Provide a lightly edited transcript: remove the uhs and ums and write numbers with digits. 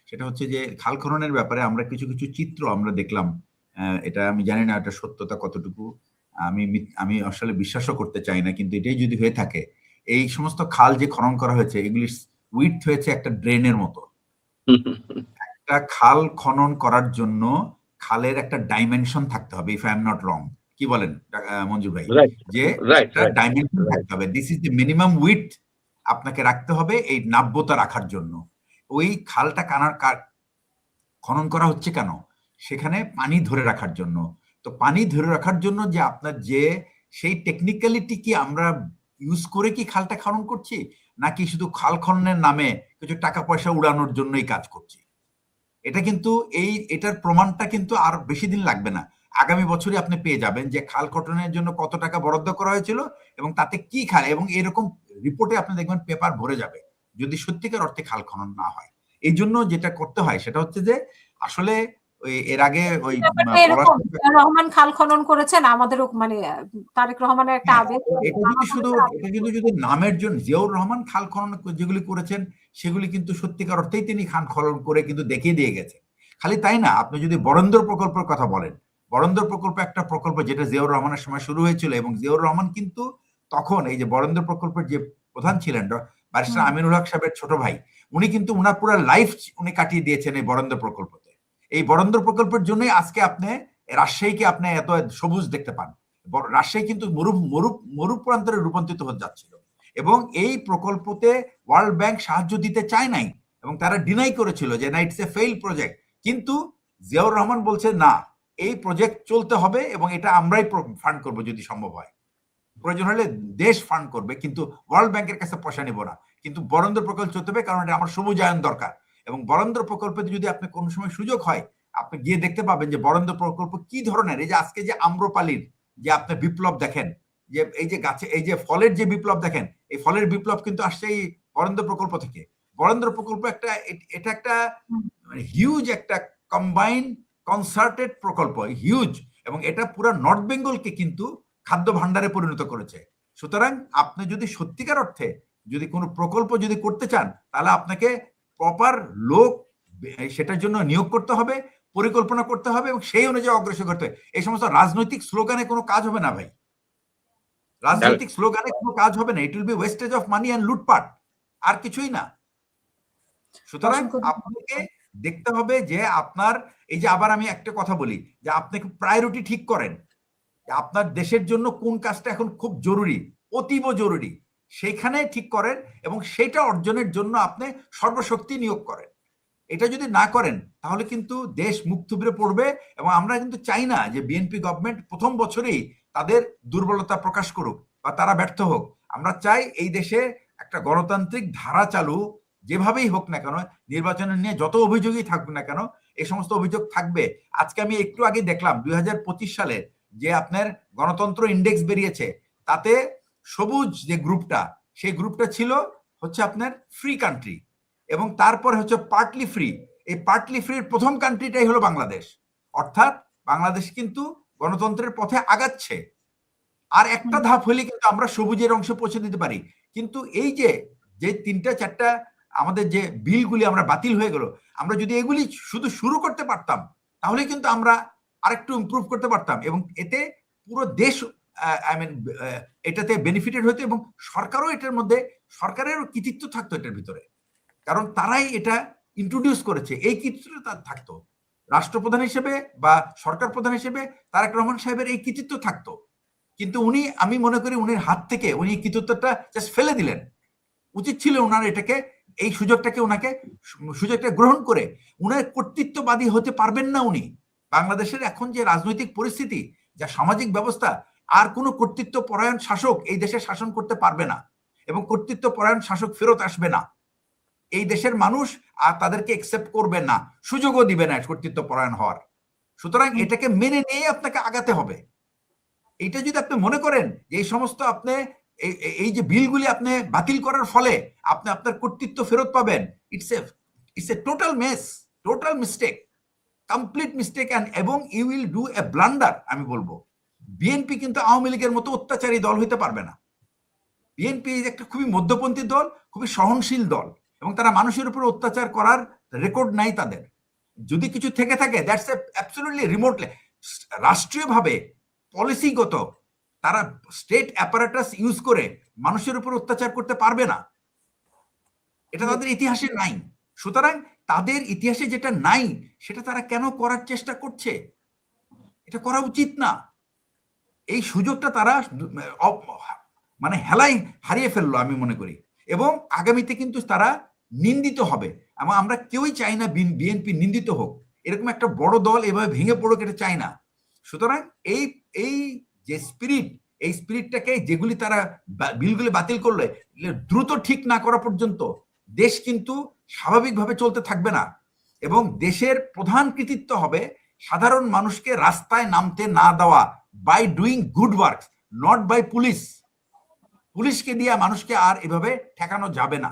সেটা হচ্ছে যে খাল খননের ব্যাপারে আমরা কিছু কিছু চিত্র আমরা দেখলাম। এটা আমি জানি না এটা সত্যতা কতটুকু, আমি আসলে বিশ্বাসও করতে চাই না, কিন্তু এটাই যদি হয়ে থাকে, এই সমস্ত খাল যে খনন করা হয়েছে এগুলি উইডথ হয়েছে একটা ড্রেনের মতো। একটা খাল খনন করার জন্য খালের একটা ডাইমেনশন থাকতে হবে, if I am not wrong. কি বলেন মঞ্জুর ভাই? যে একটা ডাইমেনশন থাকতে হবে, this is the minimum width আপনাকে রাখতে হবে এই নাব্যতা রাখার জন্য। ওই খালটা খনন করা হচ্ছে কেন? সেখানে পানি ধরে রাখার জন্য। তো পানি ধরে রাখার জন্য যে আপনার যে সেই টেকনিক্যালিটি কি আমরা ইউজ করে কি খালটা খনন করছি, নাকি শুধু খাল খননের নামে কিছু টাকা পয়সা উড়ানোর জন্যই কাজ করছি? এটা কিন্তু এটার প্রমাণটা কিন্তু আর বেশি দিন লাগবে না, আগামী বছরই আপনি পেয়ে যাবেন যে খাল খননের জন্য কত টাকা বরাদ্দ করা হয়েছিল এবং তাতে কি খায়, এবং এরকম রিপোর্টে আপনি দেখবেন পেপার ভরে যাবে যদি সত্যিকার অর্থে খাল খনন না হয়। এই জন্য যেটা করতে হয় সেটা হচ্ছে যে আসলে এর আগে ওই রহমান খাল খনন করেছেন, আমাদেরও মানে তারেক রহমানের একটা আবেগ। এটা কিন্তু নামের জন্য জিয়াউর রহমান খাল খনন যেগুলি করেছেন সেগুলি কিন্তু সত্যিকার অর্থেই তিনি খাল খনন করে কিন্তু দেখিয়ে দিয়ে গেছে। খালি তাই না, আপনি যদি বরেন্দ্র প্রকল্পের কথা বলেন, বরেন্দ্র প্রকল্প একটা প্রকল্প যেটা জিয়াউর রহমানের সময় শুরু হয়েছিল, এবং জিয়াউর রহমান কিন্তু তখন এই যে বরেন্দ্র প্রকল্পের যে প্রধান ছিলেন ব্যারিস্টার আমিনুল হক সাহেবের ছোট ভাই, উনি কিন্তু উনার পুরো লাইফ উনি কাটিয়ে দিয়েছেন এই বরেন্দ্র প্রকল্পতে। এই বরেন্দ্র প্রকল্পের জন্যই আজকে আপনি রাজশাহীকে আপনি এত সবুজ দেখতে পান। রাজশাহী কিন্তু মরুপ্রান্তরে রূপান্তরিত হতে যাচ্ছিল, এবং এই প্রকল্পতে ওয়ার্ল্ড ব্যাংক সাহায্য দিতে চায় নাই এবং তারা ডিনাই করেছিল যে না, ইটস এ ফেইল প্রজেক্ট। কিন্তু জিয়াউর রহমান বলছে না, এই প্রজেক্ট চলতে হবে এবং এটা আমরাই ফান্ড করব যদি সম্ভব হয়, প্রয়োজন হলে দেশ ফান্ড করবে, কিন্তু ওয়ার্ল্ড ব্যাংকের কাছে পয়সা নিব না, কিন্তু বরেন্দ্র প্রকল্প চলতে হবে, কারণ এটা আমার সবুজায়ন দরকার। এবং বরেন্দ্র প্রকল্পে যদি আপনি কোনো সময় সুযোগ হয় আপনি গিয়ে দেখতে পাবেন যে বরেন্দ্র প্রকল্প কি ধরনের। এই যে আজকে যে আম্রপালির যে আপনি বিপ্লব দেখেন, যে এই যে গাছে এই যে ফলের যে বিপ্লব দেখেন, এই ফলের বিপ্লব কিন্তু আসছে এই বরেন্দ্র প্রকল্প থেকে। বরেন্দ্র প্রকল্প এটা একটা হিউজ একটা কম্বাইন কনসার্টেড প্রকল্প, হিউজ, এবং এটা পুরো নর্থ বেঙ্গলকে কিন্তু খাদ্য ভান্ডারে পরিণত করেছে। সুতরাং আপনি যদি সত্যিকার অর্থে যদি কোনো প্রকল্প যদি করতে চান, তাহলে আপনাকে প্রপার লোক সেটার জন্য নিয়োগ করতে হবে, পরিকল্পনা করতে হবে এবং সেই অনুযায়ী অগ্রসর করতে হবে। এই সমস্ত রাজনৈতিক স্লোগানে কোনো কাজ হবে না ভাই, রাজনৈতিক স্লোগানে কোনো কাজ হবে না। It will be wastage of money and লুটপাট, আর কিছুই না। সুতরাং আপনাকে দেখতে হবে যে আপনার এই যে, আবার আমি একটা কথা বলি, যে আপনাকে প্রায়োরিটি ঠিক করেন, আপনার দেশের জন্য কোন কাজটা এখন খুব জরুরি, অতীব জরুরি, সেইখানে ঠিক করেন এবং সেটা অর্জনের জন্য আপনি সর্বশক্তি নিয়োগ করেন। এটা যদি না করেন তাহলে কিন্তু দেশ মুখ থুবড়ে পড়বে, এবং আমরা কিন্তু চাই না যে বিএনপি গভর্নমেন্ট প্রথম বছরেই তাদের দুর্বলতা প্রকাশ করুক বা তারা ব্যর্থ হোক। আমরা চাই এই দেশে একটা গণতান্ত্রিক ধারা চালু, যেভাবেই হোক না কেন, নির্বাচনের নিয়ে যত অভিযোগই থাকুক না কেন, এই সমস্ত অভিযোগ থাকবে। আজকে আমি একটু আগে দেখলাম 2025 সালে যে আপনার গণতন্ত্র ইন্ডেক্স বেরিয়েছে, তাতে সবুজ যে গ্রুপটা, সেই গ্রুপটা ছিল হচ্ছে আপনার ফ্রি কান্ট্রি, এবং তারপরে হচ্ছে পার্টলি ফ্রি। এই পার্টলি ফ্রির প্রথম কান্ট্রিটাই হলো বাংলাদেশ। অর্থাৎ বাংলাদেশ কিন্তু গণতন্ত্রের পথে আগাচ্ছে। আর একটা ধাপ হলে কিন্তু আমরা সবুজের অংশে পৌঁছে দিতে পারি। কিন্তু এই যে যে 3-4টা আমাদের যে বিলগুলি আমরা বাতিল হয়ে গেল, আমরা যদি এগুলি শুধু শুরু করতে পারতাম তাহলে কিন্তু আমরা আরেকটু ইমপ্রুভ করতে পারতাম, এবং এতে পুরো দেশ এটাতে বেনিফিটেড হতো, এবং সরকারও এটার মধ্যে, সরকারেরও কৃতিত্ব থাকতো এটার ভিতরে, কারণ তারাই এটা ইন্ট্রোডিউস করেছে। এই কৃতিত্ব তার থাকতো, রাষ্ট্রপ্রধান হিসেবে বা সরকার প্রধান হিসেবে তারেক রহমান সাহেবের এই কৃতিত্ব থাকতো। কিন্তু উনি, আমি মনে করি উনির হাত থেকে উনি কৃতিত্বটা জাস্ট ফেলে দিলেন। উচিত ছিল ওনার এটাকে, এই সুযোগটাকে, ওনাকে সুযোগটা গ্রহণ করে, উনার কর্তৃত্ববাদী হতে পারবেন না উনি। বাংলাদেশের এখন যে রাজনৈতিক পরিস্থিতি, যা সামাজিক ব্যবস্থা, আর কোনো কর্তৃত্ব পরায়ণ শাসক এই দেশে শাসন করতে পারবে না, এবং কর্তৃত্ব পরায়ণ শাসক ফেরত আসবে না। এই দেশের মানুষ আর তাদেরকে একসেপ্ট করবে না, সুযোগও দিবে না কর্তৃত্ব পরায়ণ হওয়ার। সুতরাং এটাকে মেনে নিয়ে আপনাকে আগাতে হবে। এইটা যদি আপনি মনে করেন যে এই সমস্ত আপনি এই যে বিলগুলি আপনি বাতিল করার ফলে আপনি আপনার কর্তৃত্ব ফেরত পাবেন, it's a total mess, total mistake, complete mistake, এবং you will do a blunder. আমি বলবো বিএনপি কিন্তু আওয়ামী লীগের মতো অত্যাচারী দল হইতে পারবে না। বিএনপি একটা খুবই মধ্যপন্থী দল, খুবই সহনশীল দল, এবং তারা মানুষের উপর অত্যাচার করার রেকর্ড নাই তাদের। যদি কিছু থেকে থাকে দ্যাটস অ্যাবসলিউটলি রিমোটলি রাষ্ট্রীয়ভাবে পলিসিগত তারা স্টেট অ্যাপারেটাস ইউজ করে মানুষের উপর অত্যাচার করতে পারবে না, এটা তাদের ইতিহাসে নাই। সুতরাং তাদের ইতিহাসে যেটা নাই সেটা তারা কেন করার চেষ্টা করছে? এটা করা উচিত না। এই সুযোগটা তারা মানে হেলায় হারিয়ে ফেললো আমি মনে করি, এবং আগামীতে কিন্তু তারা নিন্দিত হবে। এবং আমরা কেউই চাই না বিএনপি নিন্দিত হোক, এরকম একটা বড় দল এভাবে ভেঙে পড়ুক, এটা চাই না। সুতরাং এই এই যে স্পিরিট, এই স্পিরিটটাকে যেগুলি তারা বিলগুলি বাতিল করলে দ্রুত ঠিক না করা পর্যন্ত দেশ কিন্তু স্বাভাবিকভাবে চলতে থাকবে না। এবং দেশের প্রধান কৃতিত্ব হবে সাধারণ মানুষকে রাস্তায় নামতে না দেওয়া, by doing good work, not by police. পুলিশকে দিয়ে মানুষকে আর এভাবে ঠেকানো যাবে না।